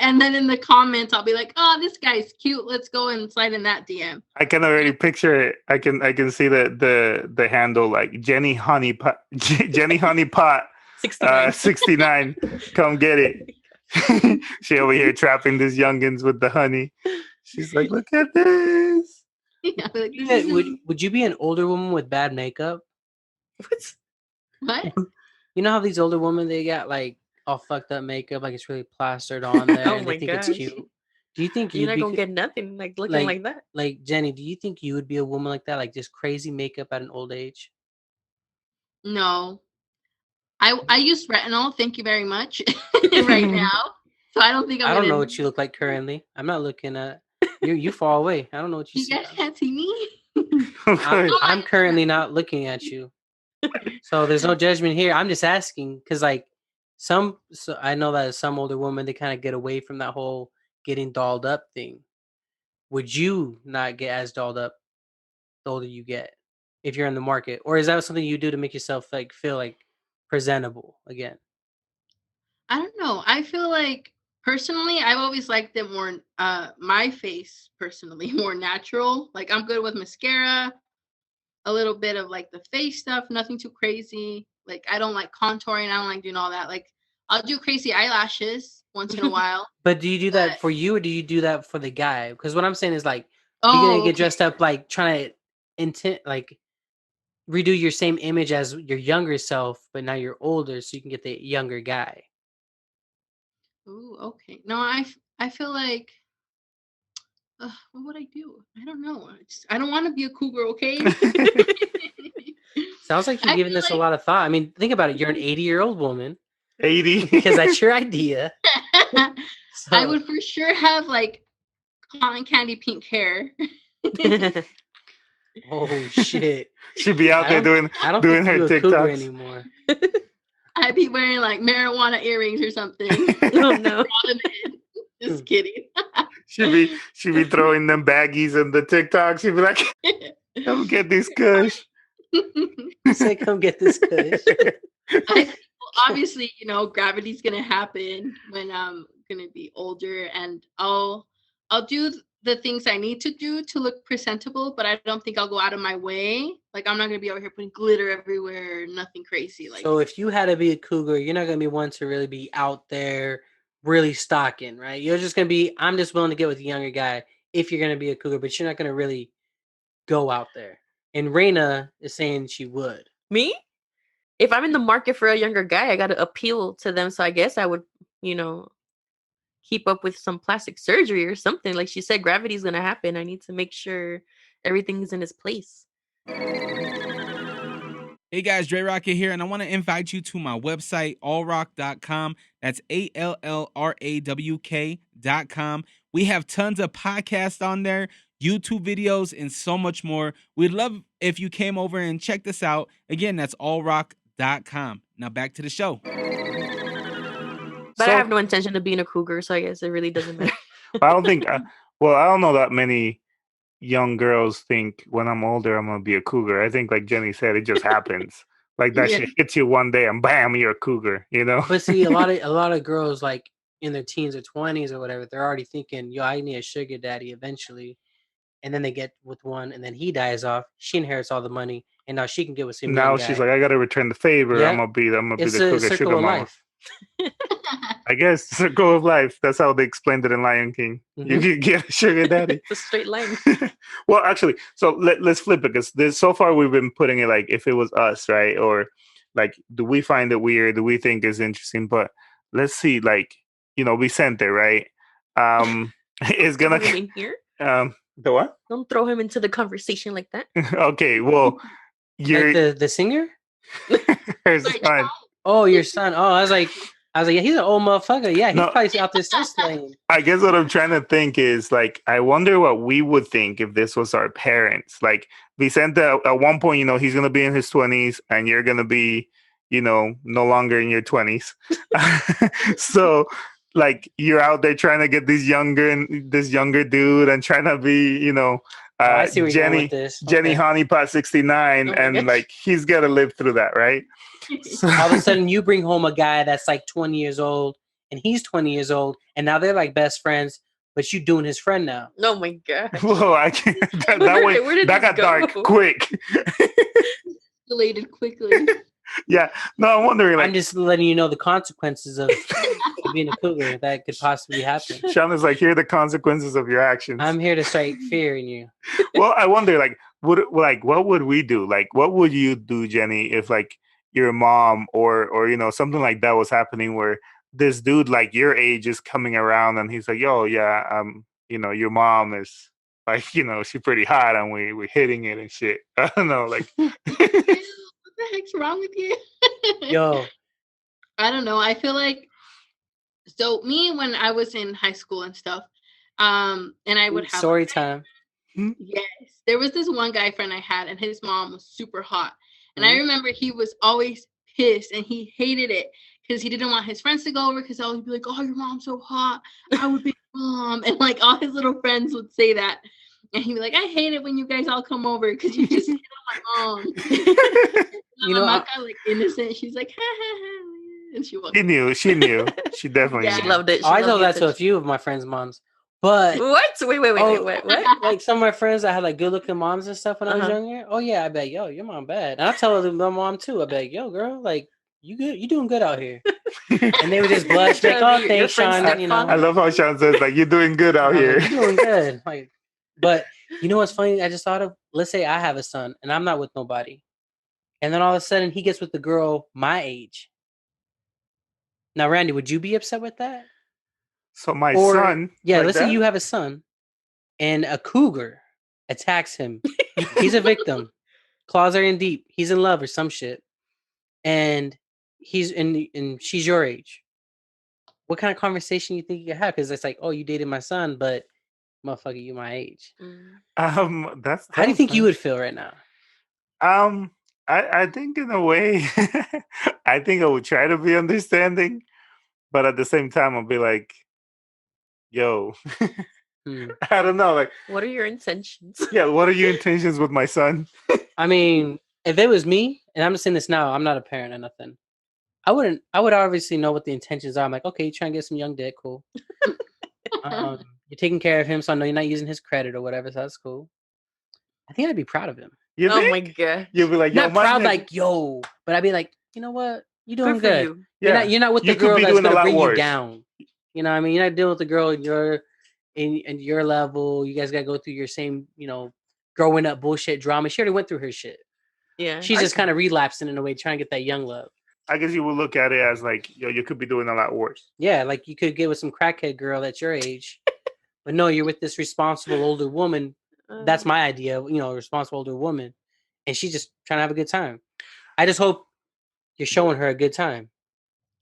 and then in the comments, I'll be like, "Oh, this guy's cute. Let's go and slide in that DM."
I can already picture it. I can see the handle, like Jenny Honeypot, Jenny Honeypot
69.
69. Come get it. She over here trapping these youngins with the honey. She's like, look at this.
I'll be like, "This
Yeah,
is me."
would you be an older woman with bad makeup?
What?
You know how these older women, they got like all fucked up makeup, like it's really plastered on there,
Oh
and
my
they think it's
gosh.
cute. Do you think
You're
you'd
not
be
gonna get nothing like looking
like
like that.
like Jenny? Do you think you would be a woman like that, like just crazy makeup at an old age?
No, I use retinol. Thank you very much. Right now, so I don't think I'm
I don't
gonna.
know what you look like currently. I'm not looking at you. You far away. I don't know what you
You
see.
guys can't see me.
I'm currently not looking at you, so there's no judgment here. I'm just asking because like so I know that some older women, they kind of get away from that whole getting dolled up thing. Would you not get as dolled up the older you get if you're in the market, or is that something you do to make yourself like feel like presentable again?
I don't know. I feel like personally, I've always liked it more. My face personally more natural. Like I'm good with mascara, a little bit of like the face stuff, nothing too crazy. Like I don't like contouring. I don't like doing all that. Like I'll do crazy eyelashes once in a while.
But do you do that
But-
for you, or do you do that for the guy? Because what I'm saying is like you're
Oh,
gonna get
okay.
dressed up like trying to like redo your same image as your younger self, but now you're older, so you can get the younger guy.
Ooh, okay. No, I feel like. What would I do? I don't know. I don't want to be a cougar, okay?
Sounds like you're
I
giving
feel
this a
like-
lot of thought. I mean, think about it. You're an 80-year-old woman
80.
because that's your idea. So,
I would for sure have like cotton candy pink hair.
oh shit!
She'd be out there doing
I don't
doing
think
her
you're a cougar
TikToks.
anymore.
I I'd be wearing like marijuana earrings or something.
Oh no.
Just kidding.
She'd be throwing them baggies in the TikToks. She'd be like, "Come get this kush."
Say, come get this kush.
Obviously, gravity's gonna happen when I'm gonna be older, and I'll do the things I need to do to look presentable, but I don't think I'll go out of my way. Like, I'm not gonna be over here putting glitter everywhere, nothing crazy. Like,
so if you had to be a cougar, you're not gonna be one to really be out there, really stalking, right? You're just gonna be. I'm just willing to get with a younger guy if you're gonna be a cougar, but you're not gonna really go out there. And Reina is saying she would.
Me? If I'm in the market for a younger guy, I got to appeal to them. So I guess I would, keep up with some plastic surgery or something. Like she said, gravity's going to happen. I need to make sure everything's in its place.
Hey guys, Dre Rocket here, and I want to invite you to my website, allrock.com. That's ALLRAWK.com. We have tons of podcasts on there, YouTube videos, and so much more. We'd love if you came over and checked us out. Again, that's allrock.com. Now back to the show.
But I have no intention of being a cougar, so I guess it really doesn't matter.
I don't think, I don't know that many young girls think when I'm older, I'm going to be a cougar. I think, like Jenny said, it just happens. Like that shit hits you one day and bam, you're a cougar,
But see, a lot of girls, like in their teens or 20s or whatever, they're already thinking, yo, I need a sugar daddy eventually. And then they get with one, and then he dies off. She inherits all the money, and now she can get with some.
Now she's like, I got to return the favor.
Yeah.
I'm gonna be the
It's
cougar
a
sugar
circle of
mama.
life.
I guess circle of life. That's how they explained it in Lion King.
Mhm.
You can get a sugar daddy.
It's a straight line.
Well, actually, so let's flip it, because so far we've been putting it like if it was us, right? Or like, do we find it weird? Do we think it's interesting? But let's see, like, Vicente, right? Is gonna
in here.
The what?
Don't throw him into the conversation like that.
Okay, well, you're
Like the singer.
her son.
Oh, your son. Oh, I was like, yeah, he's an old motherfucker. Yeah, he's
No.
probably out there slaying.
I guess what I'm trying to think is, like, I wonder what we would think if this was our parents. Like, Vicente, at one point, he's going to be in his 20s and you're going to be, no longer in your 20s. So, like, you're out there trying to get this younger dude and trying to be,
I see where you're going with this.
Jenny
Okay.
Honeypot 69.
Oh my
and,
gosh.
like, he's got to live through that, right? So,
All of a sudden, you bring home a guy that's like 20 years old, and he's 20 years old, and now they're like best friends, but you doing his friend now.
Oh my god.
whoa, I can't. That
Where did
that
this
got dark
go?
quick.
Deleted quickly.
Yeah. No, I'm wondering, like,
I'm just letting you know the consequences of being a cougar that could possibly happen.
Sean is like, here are the consequences of your actions.
I'm here to strike fear in you.
Well, I wonder, like, what would we do? Like, what would you do, Jenny, if like your mom or something like that was happening, where this dude like your age is coming around and he's like, yo, yeah, your mom is like, she's pretty hot and we're hitting it and shit. I don't know, like.
What the heck's wrong with you?
Yo,
I don't know. I feel like, so me, when I was in high school and stuff, and I would have
story time.
Yes, there was this one guy friend I had, and his mom was super hot. And I remember he was always pissed, and he hated it because he didn't want his friends to go over, because I would be like, "Oh, your mom's so hot. I would be mom," and like all his little friends would say that, and he'd be like, "I hate it when you guys all come over because you just hit on my mom."
You know,
my kind like innocent. She's like, "Ha ha ha," and she walked.
She knew. She definitely
Yeah.
She
knew.
loved it. She
I
loved
told
the
that to a
attention.
few of my friends' moms, but
What? Wait,
Oh,
what?
like some of my friends that had like good looking moms and stuff when I was
Uh-huh.
younger. Oh yeah, I bet, yo, your mom bad. And I tell my mom too. I bet, yo, girl, like you good, you doing good out here. And they would just blush, like,
Trying
oh,
to be your
thanks,
friend's
Sean. You know,
I love how Sean says, like, you're doing good out here.
You're doing good. Like, but you know what's funny? I just thought of, let's say I have a son and I'm not with nobody, and then all of a sudden he gets with the girl my age. Now, Randy, would you be upset with that?
So my
Or-
son.
Yeah,
like
let's
that?
say you have a son and a cougar attacks him. He's a victim. Claws are in deep. He's in love or some shit. And he's and she's your age. What kind of conversation you think you could have? Because it's like, oh, you dated my son, but motherfucker, you my age.
Mm.
That's
How do you think you
would?
would feel right now?
I think in a way, I think I would try to be understanding, but at the same time, I'll be like, yo, I don't know. Like,
What are your intentions?
yeah, what are your intentions with my son?
I mean, if it was me, and I'm just saying this now, I'm not a parent or nothing. I would obviously know what the intentions are. I'm like, okay, you're trying to get some young dick, cool. You're taking care of him, so I know you're not using his credit or whatever, so that's cool. I think I'd be proud of him.
You
Oh
think?
my god.
You'll be like, yo,
Not
my
proud
nigga-
like, yo, but I'd be like, you know what? You're doing
Good for
good.
you.
Yeah.
You're not with
You
the
could
girl
be
that's
doing a
gonna
lot
bring you
worse.
down. You know what I mean? You're not dealing with the girl in your level. You guys gotta go through your same, growing up bullshit drama. She already went through her shit.
Yeah.
She's just kind of relapsing in a way, trying to get that young love.
I guess you would look at it as like, yo, you could be doing a lot worse.
Yeah, like you could get with some crackhead girl at your age, but no, you're with this responsible older woman. That's my idea, a responsible older woman, and she's just trying to have a good time. I just hope you're showing her a good time.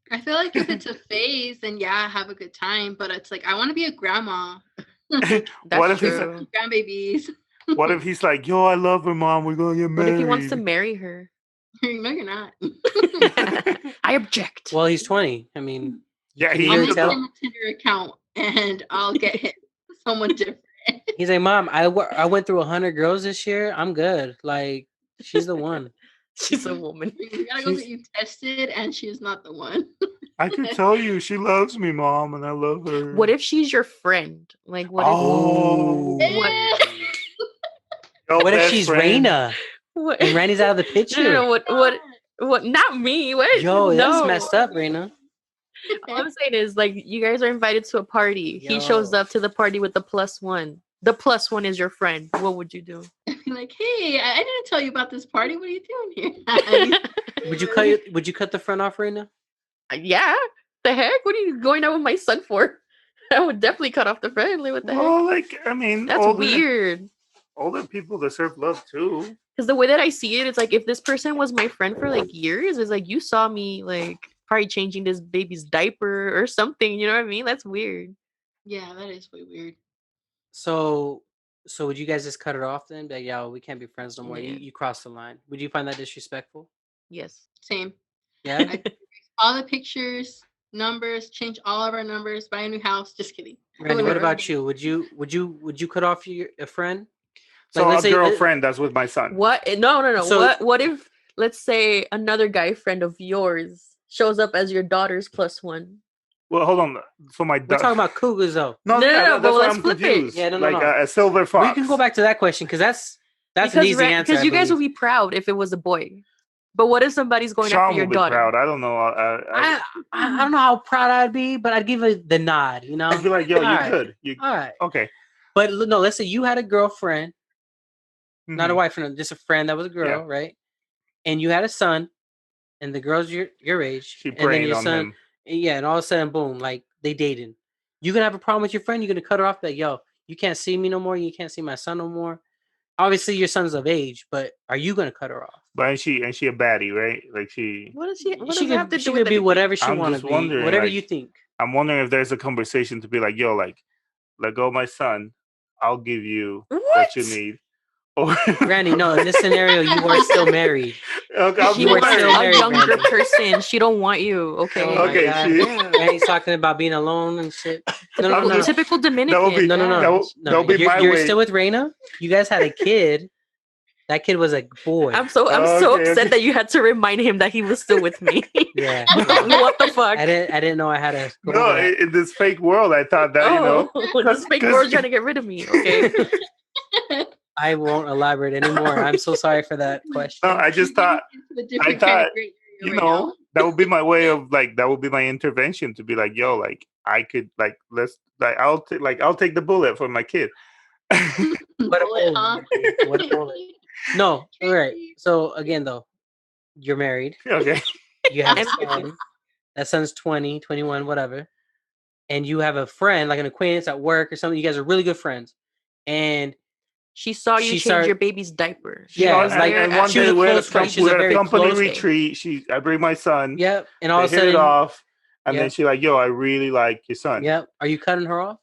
I feel like if it's a phase, then yeah, have a good time. But it's like I want to be a grandma.
That's
What if he's
true.
Grandbabies.
What if he's like, yo, I love her, mom. We're gonna get married.
What if he wants to marry her?
No, you're not.
I object.
Well, he's 20. I mean,
Yeah,
Can
he
you
I'll
hear
make
tell?
him a Tinder account and I'll get him someone different.
he's like, Mom, I went through 100 girls this year. I'm good. Like, she's the one.
She's a woman.
We gotta go get you tested, and she's not the one.
I can tell you, she loves me, mom, and I love her.
What if she's your friend? Like, what
Oh.
if?
Yo,
What if
best
she's
friend.
Raina
What?
and Randy's out of the picture?
No, what? Not me. What?
Yo,
no.
that's messed up, Raina.
All I'm saying is, like, you guys are invited to a party. He shows
Yo.
up to the party with the +1. The +1 is your friend. What would you do?
Like, hey, I didn't tell you about this party. What are you doing here?
Would you cut the front off, Raina?
Yeah. The heck? What are you going out with my son for? I would definitely cut off the friend. Like, what the heck?
Well, like, I mean,
That's weird.
Older people deserve love too.
Because the way that I see it, it's like if this person was my friend for like years, it's like you saw me like probably changing this baby's diaper or something. You know what I mean? That's weird.
Yeah, that is way weird.
So would you guys just cut it off then? Be like, yo, we can't be friends no more.
Yeah.
You crossed the line. Would you find that disrespectful?
Yes.
Same.
Yeah.
All the pictures, numbers, change all of our numbers, buy a new house. Just kidding.
Randy, what
Whatever.
about you? Would you cut off a friend?
So
Like,
a
let's say-
girlfriend that's with my son.
What? No.
So-
what if, let's say, another guy friend of yours shows up as your daughter's +1?
Well, hold on. So my
We're talking about Cougars though.
No,
that's
but
why
let's
I'm
flip it.
confused.
Yeah, no,
like
no.
a silver fox.
We can go back to that question because that's an easy answer.
Because you
I
guys would
believe.
be proud if it was a boy. But what if somebody's going
Sean
after
will
your
be
daughter?
proud. I don't know.
I don't know how proud I'd be, but I'd give it the nod. You know.
I'd be like, yo, you're
Alright.
good. You
All right.
okay?
But no, let's say you had a girlfriend, not a
Mhm.
wife, just a friend that was a girl,
Yeah.
right? And you had a son, and the girl's your age.
She
and then
preying
your
on
son,
him.
Yeah, and all of a sudden, boom, like they dating. You gonna have a problem with your friend? You're gonna cut her off? Like, yo, you can't see me no more. You can't see my son no more. Obviously, your son's of age, but are you gonna cut her off?
But ain't she a baddie, right? Like she.
What does she? What
she
does it have to
could,
do
she
with
could be
anything?
whatever she
I'm
want to
just
be,
wondering,
whatever
like-
you think.
I'm wondering if there's a conversation to be like, yo, like, let go of my son. I'll give you what you
What?
need. Or
Randy, no, in this scenario, you are still married.
Okay, I'll
She
You were
wants
still
a
married,
younger
Randy.
person. She don't want you. Okay.
Oh my
Okay,
God.
she-
Randy's talking about being alone and shit. No,
I'm not-
Typical Dominican.
That would be-
No.
that'll be my
You're
way.
still with Raina? You guys had a kid. That kid was a boy.
I'm so
Okay,
upset
okay.
that you had to remind him that he was still with me.
Yeah.
What the fuck?
I didn't know I had to go
No,
over that.
in this fake world, I thought that, you know.
This fake girl's trying to get rid of me. Okay.
I won't elaborate anymore. I'm so sorry for that question.
No, I just thought,
Into a different
I
kind
thought,
of gray area
you
right
know,
now.
that would be my way of like, that would be my intervention to be like, yo, like, I could, like, I'll take the bullet for my kid.
What a
Bullet,
bullet.
huh?
What a bullet. No, all right. So again, though, you're married.
Okay.
You have a
I'm-
son. That son's 20, 21, whatever. And you have a friend, like an acquaintance at work or something. You guys are really good friends. And
She saw you
She
change
started-
your baby's diper.
Yeah,
No,
it's like-
and one
she was
day
a
we're
close friend. She's a
at
very
a company
close-
retreat. I bring my son.
yep. And all
They
of a
hit it
sudden,
off, and then
Yep.
she's like, "Yo, I really like your son."
yep. Are you cutting her off?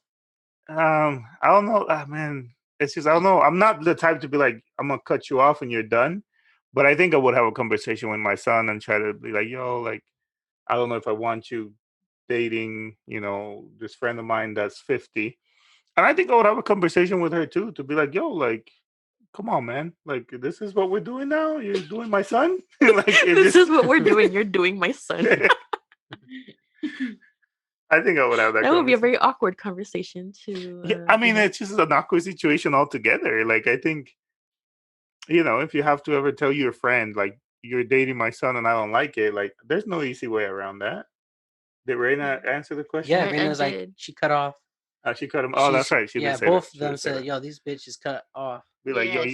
I don't know, man. It's just I don't know. I'm not the type to be like, I'm gonna cut you off and you're done. But I think I would have a conversation with my son and try to be like, yo, like, I don't know if I want you dating, this friend of mine that's 50. And I think I would have a conversation with her too, to be like, yo, like, come on, man. Like, this is what we're doing now? You're doing my son?
This is what we're doing. You're doing my son.
I think I would have that.
That would be a very awkward conversation too.
Yeah, I mean, it's just an awkward situation altogether. Like, I think, if you have to ever tell your friend, like, you're dating my son and I don't like it, like, there's no easy way around that. Did Reina answer the question?
Yeah, Reina was like, she cut off.
She cut him. Oh, that's right. She did say
both
that.
of them said, yo, these bitches cut off.
Be like, yo,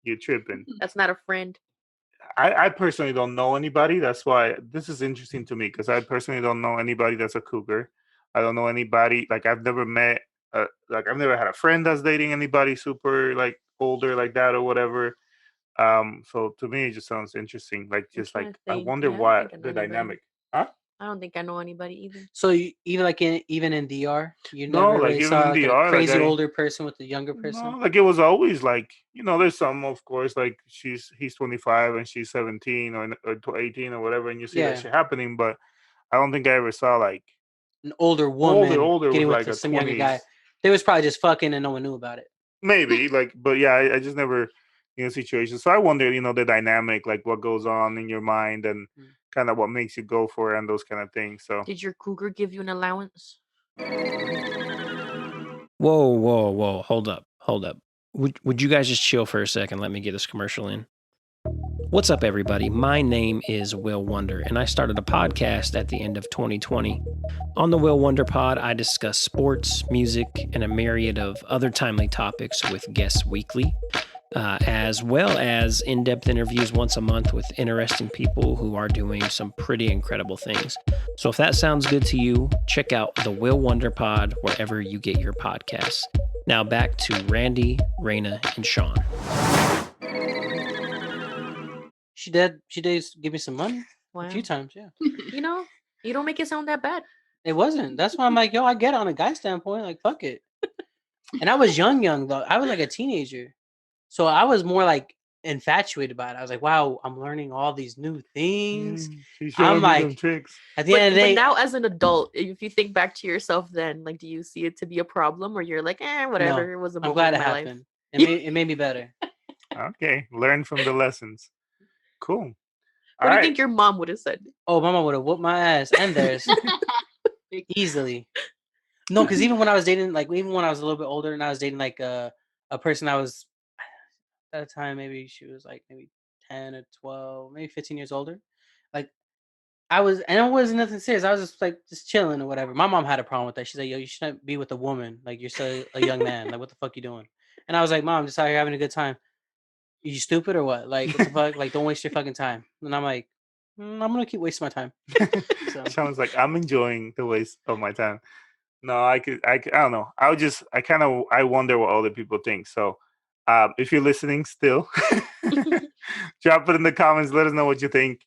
you're tripping.
That's not a friend.
I personally don't know anybody. That's why this is interesting to me, because I personally don't know anybody that's a cougar. I don't know anybody, like, I've never met, I've never had a friend that's dating anybody super, like, older like that or whatever. So to me, it just sounds interesting. Like, just like, I wonder what the dynamic. Huh?
I don't think I know anybody either.
So even in DR, you
No,
never
like,
really
even
saw
in
like
DR,
a crazy
like,
older person with a younger person?
No, like, it was always like, there's some, of course, like, he's 25 and she's 17 or 18 or whatever, and you see that shit happening. But I don't think I ever saw like
an older woman
older
getting with
like
some
20s.
younger guy. They was probably just fucking and no one knew about it.
Maybe, like, but yeah, I just never, situations. So I wonder, the dynamic, like, what goes on in your mind and kind of what makes you go for it and those kind of things. So,
did your cougar give you an allowance?
Whoa. Hold up. Would you guys just chill for a second? Let me get this commercial in. What's up, everybody? My name is Will Wonder, and I started a podcast at the end of 2020. On the Will Wonder Pod, I discuss sports, music, and a myriad of other timely topics with guests weekly, as well as in-depth interviews once a month with interesting people who are doing some pretty incredible things. So if that sounds good to you, check out the Will Wonder Pod wherever you get your podcasts. Now back to Randy, Reina, and Sean.
She did give me some money a few times, yeah.
You don't make it sound that bad.
It wasn't. That's why I'm like, yo, I get it on a guy standpoint. Like, fuck it. And I was young though. I was like a teenager. So I was more like infatuated by it. I was like, wow, I'm learning all these new things. I'm like,
tricks.
At the end of the day.
But now as an adult, if you think back to yourself then, like, do you see it to be a problem, or you're like, whatever, it was a moment.
I'm glad it
in my
happened.
Life.
It made me better.
Okay, learn from the lessons. Cool.
What do you think your mom would have said?
Oh, my mom would have whooped my ass and theirs easily. No, because even when I was dating, like, even when I was a little bit older and I was dating like a person I was at the time, maybe she was like maybe 10 or 12, maybe 15 years older. Like, and it wasn't nothing serious. I was just chilling or whatever. My mom had a problem with that. She's like, yo, you shouldn't be with a woman. Like, you're still a young man. Like, what the fuck you doing? And I was like, Mom, I'm just out here having a good time. You stupid or what? Like, what the fuck? Like, don't waste your fucking time. And I'm like, I'm gonna keep wasting my time.
Sounds like I'm enjoying the waste of my time. No, I don't know. I wonder what other people think. So, if you're listening still, drop it in the comments. Let us know what you think.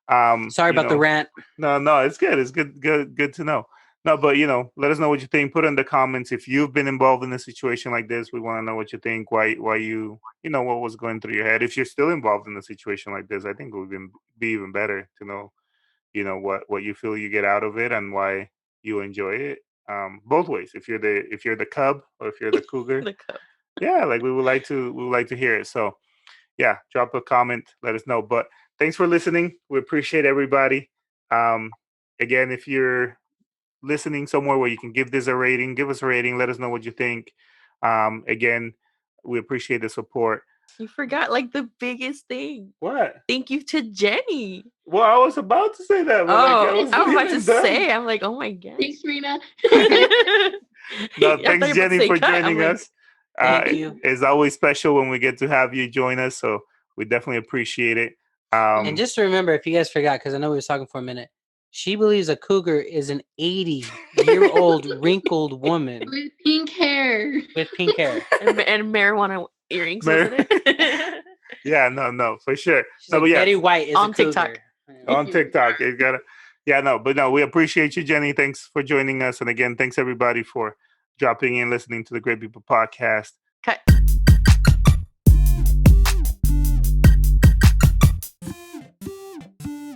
Sorry about the rant.
No, it's good. It's good to know. No, but let us know what you think. Put it in the comments if you've been involved in a situation like this. We want to know what you think. Why you what was going through your head. If you're still involved in a situation like this, I think it would be even better to know, what you feel you get out of it and why you enjoy it. Both ways. If you're the cub or if you're the cougar,
The cub.
yeah, like we would like to hear it. So yeah, drop a comment, let us know. But thanks for listening. We appreciate everybody. Again, if you're listening somewhere where you can give this a rating, give us a rating. Let us know what you think. Again, we appreciate the support.
You forgot like the biggest thing.
What?
Thank you to Jenny.
Well, I was about to say that. But
I was about to say. I'm like, oh my god.
Thanks, Rena.
No, thanks, Jenny, for joining us.
Thank you.
It's always special when we get to have you join us, so we definitely appreciate it.
And just remember, if you guys forgot, because I know we were talking for a minute, she believes a cougar is an 80-year-old wrinkled woman
with pink hair.
And marijuana earrings. Wasn't it?
Yeah, no, for sure.
She's like, Betty White is
on
a cougar.
TikTok.
On TikTok, it gotta. Yeah, no, we appreciate you, Jenny. Thanks for joining us, and again, thanks everybody for dropping in, listening to the Great People Podcast.
Cut.